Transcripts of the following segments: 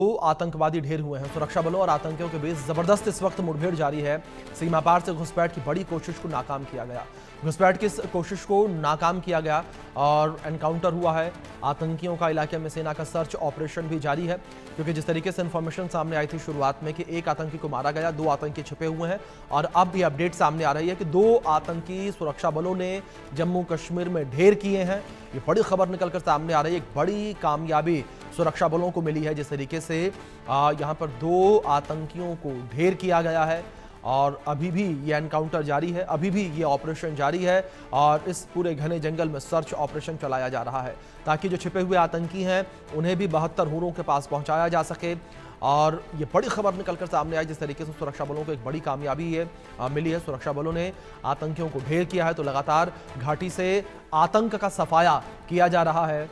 दो आतंकवादी ढेर हुए हैं। सुरक्षा बलों और आतंकियों के बीच जबरदस्त इस वक्त मुठभेड़ जारी है। सीमा पार से घुसपैठ की बड़ी कोशिश को नाकाम किया गया। घुसपैठ की इस कोशिश को नाकाम किया गया और एनकाउंटर हुआ है। आतंकियों का इलाके में सेना का सर्च ऑपरेशन भी जारी है, क्योंकि जिस तरीके से इंफॉर्मेशन सामने आई थी शुरुआत में कि एक आतंकी को मारा गया, दो आतंकी छिपे हुए हैं, और अब ये अपडेट सामने आ रही है कि दो आतंकी सुरक्षा बलों ने जम्मू कश्मीर में ढेर किए हैं। ये बड़ी खबर निकलकर सामने आ रही है। एक बड़ी कामयाबी सुरक्षा बलों को मिली है। जिस तरीके से यहां पर दो आतंकियों को ढेर किया गया है और अभी भी ये एनकाउंटर जारी है, अभी भी ये ऑपरेशन जारी है और इस पूरे घने जंगल में सर्च ऑपरेशन चलाया जा रहा है, ताकि जो छिपे हुए आतंकी हैं उन्हें भी 72 हुरों के पास पहुंचाया जा सके। और ये बड़ी खबर निकलकर सामने आई। जिस तरीके से सुरक्षा बलों को एक बड़ी कामयाबी ये मिली है। सुरक्षा बलों ने आतंकियों को ढेर किया है, तो लगातार घाटी से आतंक का सफाया किया जा रहा है।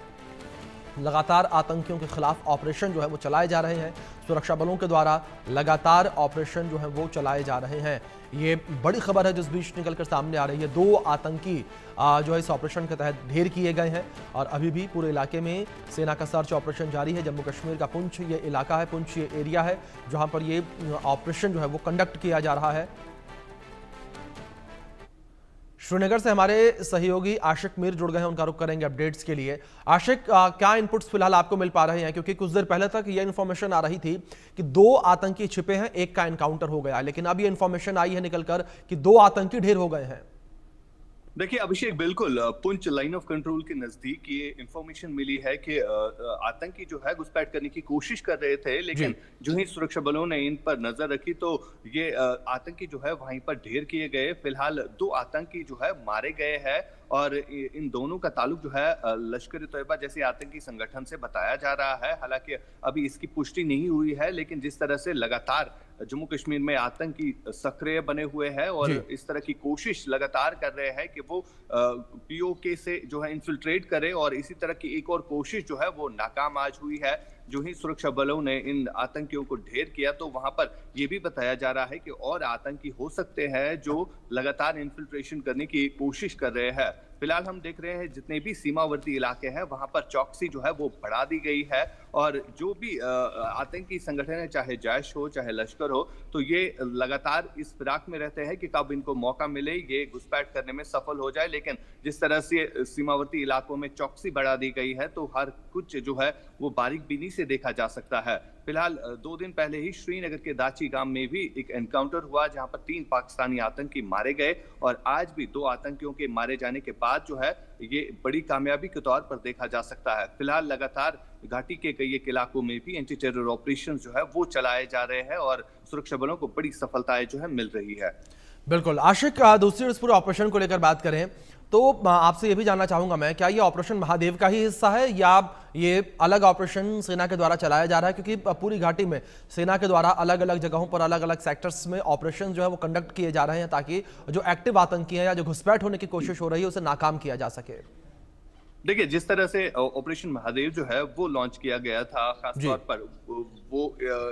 लगातार आतंकियों के खिलाफ ऑपरेशन जो है वो चलाए जा रहे हैं। सुरक्षा बलों के द्वारा लगातार ऑपरेशन जो है वो चलाए जा रहे हैं। ये बड़ी खबर है जिस बीच निकलकर सामने आ रही है। दो आतंकी जो है इस ऑपरेशन के तहत ढेर किए गए हैं और अभी भी पूरे इलाके में सेना का सर्च ऑपरेशन जारी है। जम्मू कश्मीर का पुंछ ये इलाका है, पुंछ ये एरिया है जहां पर ये ऑपरेशन जो है वो कंडक्ट किया जा रहा है। श्रीनगर से हमारे सहयोगी आशिक मीर जुड़ गए हैं, उनका रुख करेंगे अपडेट्स के लिए। आशिक, क्या इनपुट्स फिलहाल आपको मिल पा रहे हैं? क्योंकि कुछ देर पहले तक यह इन्फॉर्मेशन आ रही थी कि दो आतंकी छिपे हैं, एक का एनकाउंटर हो गया, लेकिन अब यह इन्फॉर्मेशन आई है निकलकर कि दो आतंकी ढेर हो गए हैं। देखिए अभिषेक, बिल्कुल पुंछ लाइन ऑफ कंट्रोल के नजदीक ये इंफॉर्मेशन मिली है कि आतंकी जो है घुसपैठ करने की कोशिश कर रहे थे, लेकिन जो ही सुरक्षा बलों ने इन पर नजर रखी तो ये आतंकी जो है वहीं पर ढेर किए गए। फिलहाल दो आतंकी जो है मारे गए हैं और इन दोनों का ताल्लुक जो है लश्कर तैयबा जैसे आतंकी संगठन से बताया जा रहा है। हालांकि अभी इसकी पुष्टि नहीं हुई है, लेकिन जिस तरह से लगातार जम्मू कश्मीर में आतंकी सक्रिय बने हुए हैं और इस तरह की कोशिश लगातार कर रहे हैं कि वो पीओके से जो है इन्फिल्ट्रेट करे, और इसी तरह की एक और कोशिश जो है वो नाकाम आज हुई है। जो ही सुरक्षा बलों ने इन आतंकियों को ढेर किया तो वहां पर यह भी बताया जा रहा है कि और आतंकी हो सकते हैं जो लगातार इन्फिल्ट्रेशन करने की कोशिश कर रहे हैं। फिलहाल हम देख रहे हैं जितने भी सीमावर्ती इलाके हैं वहां पर चौकसी जो है वो बढ़ा दी गई है, और जो भी आतंकी संगठन है, चाहे जैश हो चाहे लश्कर हो, तो ये लगातार इस फिराक में रहते हैं कि कब इनको मौका मिले ये घुसपैठ करने में सफल हो जाए। लेकिन जिस तरह से सीमावर्ती इलाकों में चौकसी बढ़ा दी गई है तो हर कुछ जो है वो बारीक बीनी से देखा जा सकता है। फिलहाल 2 दिन पहले ही श्रीनगर के दाची गांव में भी एक एनकाउंटर हुआ जहां पर 3 पाकिस्तानी आतंकी मारे गए, और आज भी 2 आतंकियों के मारे जाने के बाद जो है ये बड़ी कामयाबी के तौर पर देखा जा सकता है। फिलहाल लगातार घाटी के कई एक इलाकों में भी एंटी टेरर ऑपरेशन जो है वो चलाए जा रहे हैं और सुरक्षा बलों को बड़ी सफलताएं जो है मिल रही है। बिल्कुल आशिक, दूसरी इस पूरे ऑपरेशन को लेकर बात करें तो आपसे ये भी जानना चाहूंगा मैं, क्या ये ऑपरेशन महादेव का ही हिस्सा है या ये अलग ऑपरेशन सेना के द्वारा चलाया जा रहा है? क्योंकि पूरी घाटी में सेना के द्वारा अलग अलग जगहों पर अलग अलग सेक्टर्स में ऑपरेशन जो है वो कंडक्ट किए जा रहे हैं, ताकि जो एक्टिव आतंकी हैं या जो घुसपैठ होने की कोशिश हो रही है उसे नाकाम किया जा सके। देखिए, जिस तरह से ऑपरेशन महादेव जो है वो लॉन्च किया गया था, खासतौर पर वो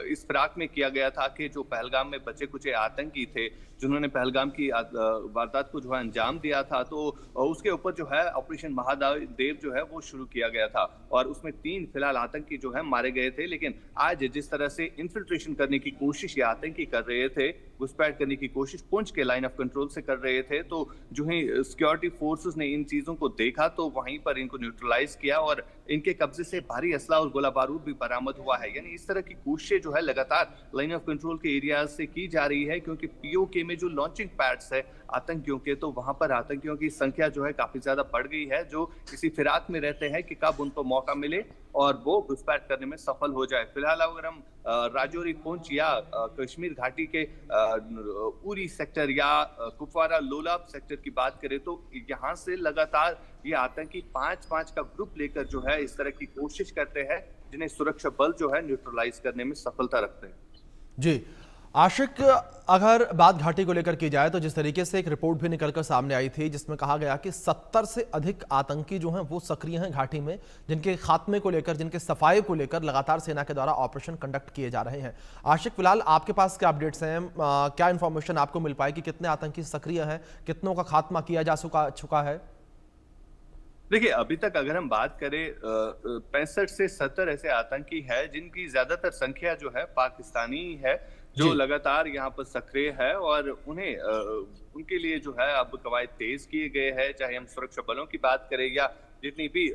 इस फिराक में किया गया था कि जो पहलगाम में बचे कुचे आतंकी थे जिन्होंने पहलगाम की वारदात को जो है अंजाम दिया था, तो उसके ऊपर जो है ऑपरेशन महादेव जो है वो शुरू किया गया था और उसमें 3 फिलहाल आतंकी जो है मारे गए थे। लेकिन आज जिस तरह से इन्फिल्ट्रेशन करने की कोशिश ये आतंकी कर रहे थे, घुसपैठ करने की कोशिश पुंछ के लाइन ऑफ कंट्रोल से कर रहे थे, तो जो है सिक्योरिटी फोर्सेस ने इन चीजों को देखा तो वहीं पर इनको न्यूट्रलाइज किया और इनके कब्जे से भारी असला और गोला बारूद भी बरामद हुआ है। यानी इस तरह की कोशिशें जो है लगातार लाइन ऑफ कंट्रोल के एरियाज से की जा रही है, क्योंकि पीओके में जो लॉन्चिंग पैड्स है आतंकियों के, तो वहां पर आतंकियों की संख्या जो है काफी ज्यादा बढ़ गई है, जो इसी फिराक में रहते हैं कि कब उनको मौका मिले और वो घुसपैठ करने में सफल हो जाए। फिलहाल अगर हम राजौरी, पुंछ या कश्मीर घाटी के उरी सेक्टर या कुपवारा लोलाब सेक्टर की बात करें तो यहाँ से लगातार ये आतंकी 5-5 का ग्रुप लेकर जो है इस तरह की कोशिश करते हैं, जिन्हें सुरक्षा बल जो है न्यूट्रलाइज करने में सफलता रखते हैं। जी आशिक, अगर बात घाटी को लेकर की जाए तो जिस तरीके से एक रिपोर्ट भी निकलकर सामने आई थी जिसमें कहा गया कि 70 से अधिक आतंकी जो हैं वो सक्रिय हैं घाटी में, जिनके खात्मे को लेकर, जिनके सफाई को लेकर लगातार सेना के द्वारा ऑपरेशन कंडक्ट किए जा रहे हैं। आशिक, फिलहाल आपके पास क्या अपडेट्स हैं? क्या इंफॉर्मेशन आपको मिल पाई कि कितने आतंकी सक्रिय हैं, कितनों का खात्मा किया जा चुका है? देखिए, अभी तक अगर हम बात करें 65 से 70 ऐसे आतंकी है जिनकी ज्यादातर संख्या जो है पाकिस्तानी ही है, जो जी, लगातार यहाँ पर सक्रिय है और उन्हें उनके लिए जो है अब कवायद तेज किए गए हैं, चाहे हम सुरक्षा बलों की बात करें या जितनी भी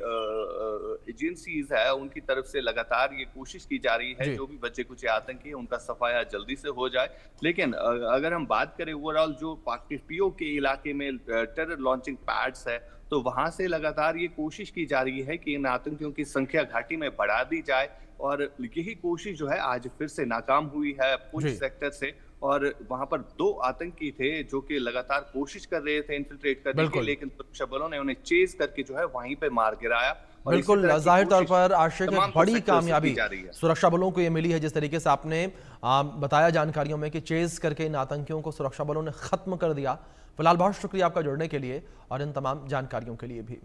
एजेंसीज है उनकी तरफ से लगातार ये कोशिश की जा रही है जी, जो भी बच्चे कुछ आतंकी है उनका सफाया जल्दी से हो जाए। लेकिन अगर हम बात करें ओवरऑल जो पीओ के इलाके में टेरर लॉन्चिंग पैड्स है, तो वहां से लगातार ये कोशिश की जा रही है कि इन आतंकियों की संख्या घाटी में बढ़ा दी जाए और यही कोशिश जो है आज फिर से नाकाम हुई है पुंछ जी। सेक्टर से। और वहां पर 2 आतंकी थे जो कि लगातार कोशिश कर रहे थे इन्फिल्ट्रेट करने की, बिल्कुल, लेकिन सुरक्षा बलों ने उन्हें चेज करके जो है वहीं पे मार गिराया और इसी बिल्कुल, तरह की ज़ाहिर तौर कोशिश पर आशिक एक तमाम बड़ी सेक्टर से की कामयाबी जा रही है। सुरक्षा बलों को ये मिली है, जिस तरीके से आपने बताया जानकारियों में कि चेज़ करके इन आतंकियों को सुरक्षा बलों ने ख़त्म कर दिया। फिलहाल बहुत शुक्रिया आपका जुड़ने के लिए और इन तमाम जानकारियों के लिए भी।